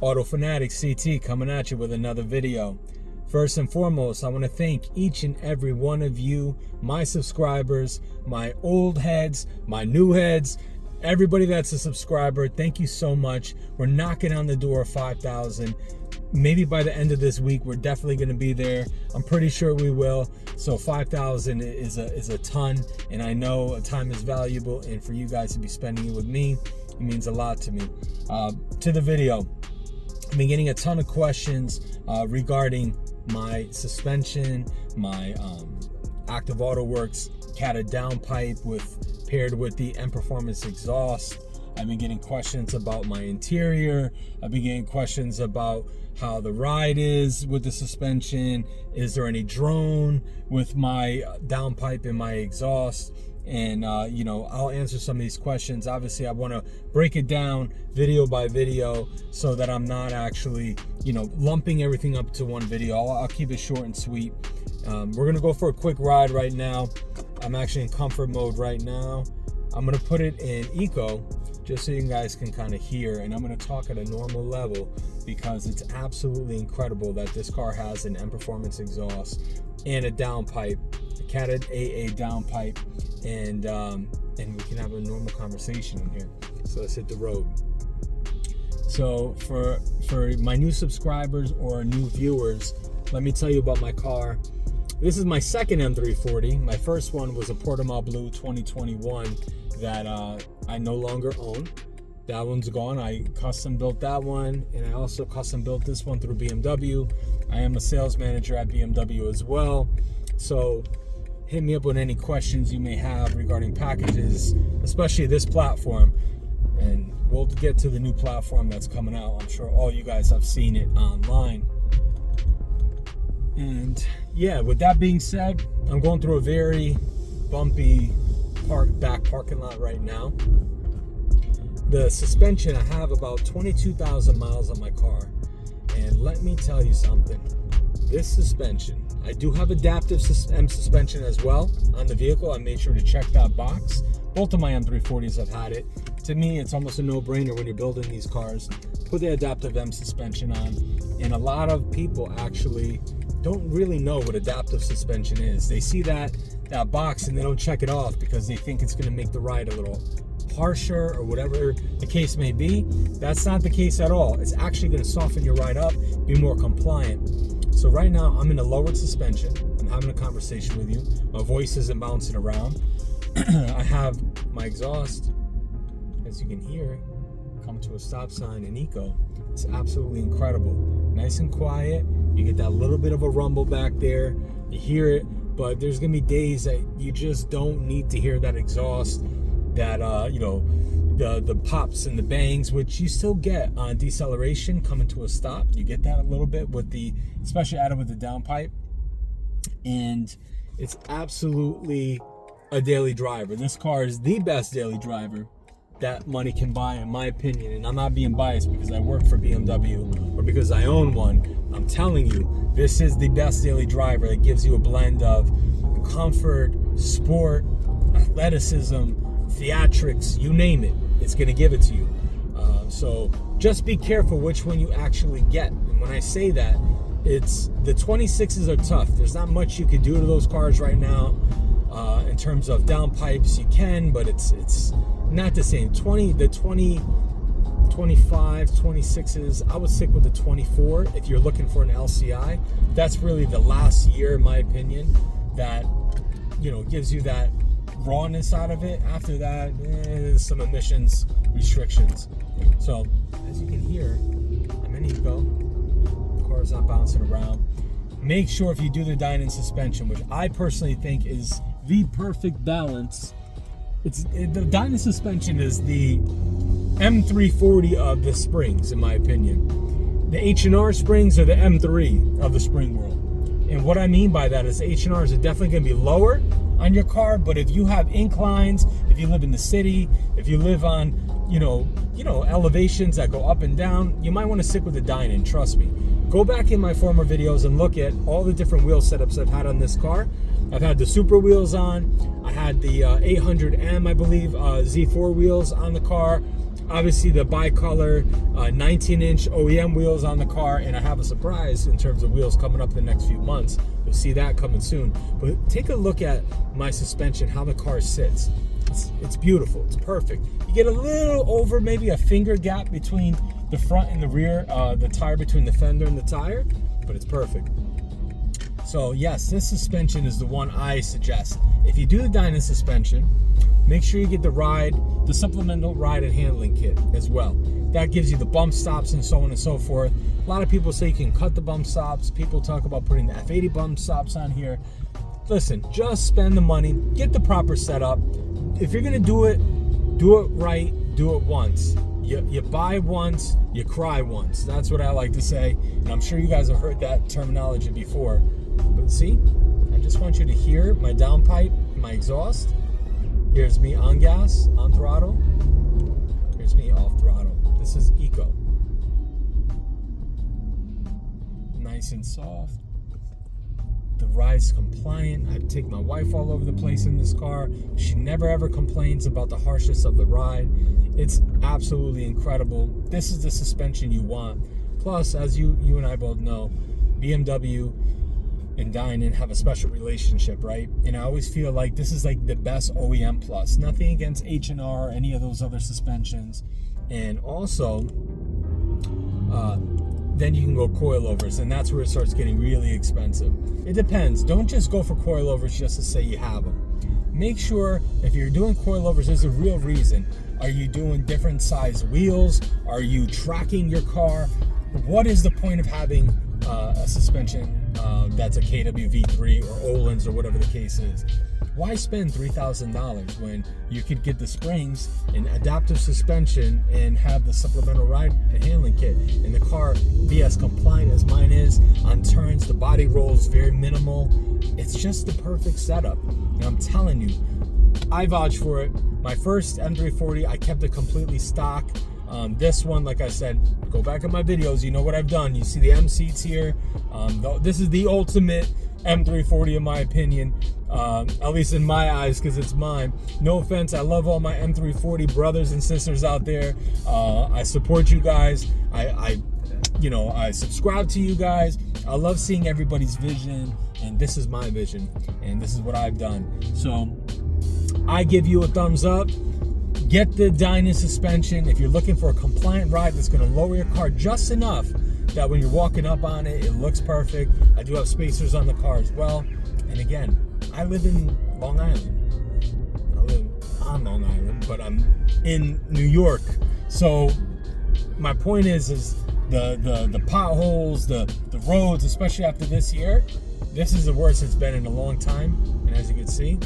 Autofanatic CT coming at you with another video. First and foremost, I want to thank each and every one of you, my subscribers, my old heads, my new heads, everybody that's a subscriber. Thank you so much. We're knocking on the door of 5,000. Maybe by the end of this week, we're definitely going to be there. I'm pretty sure we will. So 5,000 is a ton, and I know time is valuable, and for you guys to be spending it with me, it means a lot to me. To the video, I've been getting a ton of questions regarding my suspension, my Active Auto Works catted downpipe paired with the M Performance exhaust. I've been getting questions about my interior. I've been getting questions about how the ride is with the suspension. Is there any drone with my downpipe and my exhaust? And I'll answer some of these questions. Obviously, I want to break it down video by video so that I'm not actually lumping everything up to one video. I'll keep it short and sweet. We're gonna go for a quick ride right now. I'm actually in comfort mode right now. I'm gonna put it in eco just so you guys can kind of hear, and I'm gonna talk at a normal level because it's absolutely incredible that this car has an M Performance exhaust and a downpipe, a catted AA downpipe, and we can have a normal conversation in here. So let's hit the road. So for my new subscribers or new viewers, let me tell you about my car. This is my second M340. My first one was a Portimao Blue 2021 that I no longer own. That one's gone. I custom built that one, and I also custom built this one through BMW. I am a sales manager at BMW as well. So hit me up with any questions you may have regarding packages, especially this platform. And we'll get to the new platform that's coming out. I'm sure all you guys have seen it online. And yeah, with that being said, I'm going through a very bumpy back parking lot right now. The suspension, I have about 22,000 miles on my car. And let me tell you something. This suspension, I do have adaptive M suspension as well on the vehicle. I made sure to check that box. Both of my M340s have had it. To me, it's almost a no-brainer when you're building these cars. Put the adaptive M suspension on. And a lot of people actually don't really know what adaptive suspension is. They see that box and they don't check it off because they think it's going to make the ride a little harsher or whatever the case may be. That's not the case at all. It's actually going to soften your ride up, be more compliant. So right now I'm in a lowered suspension. I'm having a conversation with you. My voice isn't bouncing around. I have my exhaust, as you can hear, come to a stop sign in eco. It's absolutely incredible. Nice and quiet. You get that little bit of a rumble back there. You hear it, but there's gonna be days that you just don't need to hear that exhaust, that the pops and the bangs, which you still get on deceleration coming to a stop. You get that a little bit with especially added with the downpipe, and it's absolutely a daily driver. This car is the best daily driver that money can buy, in my opinion. And I'm not being biased because I work for BMW or because I own one. I'm telling you, this is the best daily driver that gives you a blend of comfort, sport, athleticism, theatrics, you name it, it's going to give it to you. So just be careful which one you actually get. And when I say that, it's the 26s are tough. There's not much you can do to those cars right now. In terms of downpipes, you can, but it's not the same. 25, 26s, I would stick with the 24 if you're looking for an LCI. That's really the last year, in my opinion, that gives you that rawness out of it. After that, there's some emissions restrictions. So as you can hear, I'm in eco. The car's not bouncing around. Make sure if you do the Dinan suspension, which I personally think is the perfect balance. The Dinan suspension is the M340 of the springs, in my opinion. The H&R springs are the M3 of the spring world. And what I mean by that is H&Rs are definitely going to be lower on your car, but if you have inclines, if you live in the city, if you live on, elevations that go up and down, you might want to stick with the Dinan, trust me. Go back in my former videos and look at all the different wheel setups I've had on this car. I've had the Super wheels on. I had the 800M, I believe, Z4 wheels on the car. obviously the bicolor 19-inch OEM wheels on the car, and I have a surprise in terms of wheels coming up the next few months. You'll see that coming soon. But take a look at my suspension, how the car sits. It's beautiful. It's perfect. You get a little over maybe a finger gap between the front and the rear, the tire between the fender and the tire, but it's perfect. So yes, this suspension is the one I suggest. If you do the Dinan suspension, make sure you get the Supplemental Ride Handling Kit as well. That gives you the bump stops and so on and so forth. A lot of people say you can cut the bump stops. People talk about putting the F80 bump stops on here. Listen, just spend the money, get the proper setup. If you're gonna do it right, do it once. You buy once, you cry once. That's what I like to say, and I'm sure you guys have heard that terminology before. But see, I just want you to hear my downpipe, my exhaust. Here's me on gas, on throttle. Here's me off throttle. This is eco. Nice and soft. The ride's compliant. I take my wife all over the place in this car. She never ever complains about the harshness of the ride. It's absolutely incredible. This is the suspension you want. Plus, as you and I both know, BMW and Dinan have a special relationship, right? And I always feel like this is like the best OEM plus. Nothing against H&R or any of those other suspensions. And also, then you can go coilovers, and that's where it starts getting really expensive. It depends. Don't just go for coilovers just to say you have them. Make sure if you're doing coilovers, there's a real reason. Are you doing different size wheels? Are you tracking your car? What is the point of having a suspension that's a KWV3 or Öhlins or whatever the case is? Why spend $3,000 when you could get the springs and adaptive suspension and have the Supplemental Ride Handling Kit, and the car be as compliant as mine is on turns? The body rolls very minimal. It's just the perfect setup. And I'm telling you, I vouch for it. My first M340, I kept it completely stock. This one, like I said, go back in my videos, you know what I've done. You see the M seats here. This is the ultimate M340 in my opinion, at least in my eyes, because it's mine. No offense, I love all my M340 brothers and sisters out there. I support you guys. I subscribe to you guys. I love seeing everybody's vision, and this is my vision, and this is what I've done. So I give you a thumbs up. Get the Dinan suspension if you're looking for a compliant ride that's going to lower your car just enough that when you're walking up on it, it looks perfect. I do have spacers on the car as well. And again, I live in Long Island. I live on Long Island, but I'm in New York. So my point is the potholes, the roads, especially after this year, this is the worst it's been in a long time. And as you can see,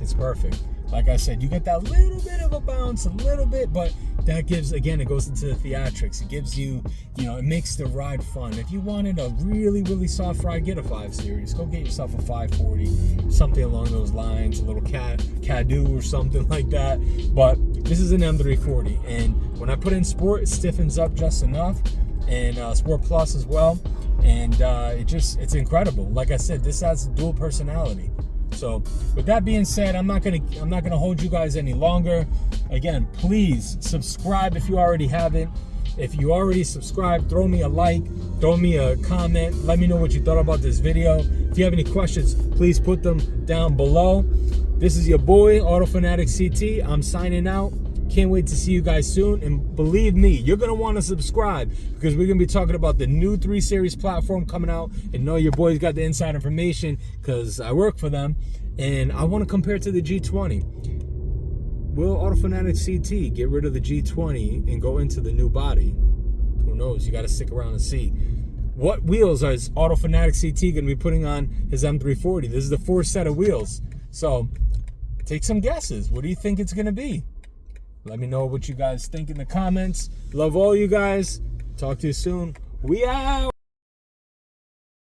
it's perfect. Like I said, you get that little bit of a bounce, a little bit, but that gives, again, it goes into the theatrics. It gives you, it makes the ride fun. If you wanted a really, really soft ride, get a 5 Series. Go get yourself a 540, something along those lines, a little Cadoo or something like that. But this is an M340, and when I put in Sport, it stiffens up just enough, and Sport Plus as well, and it's incredible. Like I said, this has dual personality. So with that being said, I'm not gonna hold you guys any longer. Again, please subscribe if you already haven't. If you already subscribed, throw me a like, throw me a comment, let me know what you thought about this video. If you have any questions, please put them down below. This is your boy Autofanatic CT. I'm signing out. Can't wait to see you guys soon, and believe me, you're gonna want to subscribe, because we're gonna be talking about the new 3 Series platform coming out, and know your boy's got the inside information because I work for them, and I want to compare it to the G20. Will Autofanatic CT get rid of the G20 and go into the new body? Who knows? You got to stick around and see. What wheels is Autofanatic CT going to be putting on his M340? This is the 4th set of wheels. So take some guesses. What do you think it's going to be? Let me know what you guys think in the comments. Love all you guys. Talk to you soon. We out.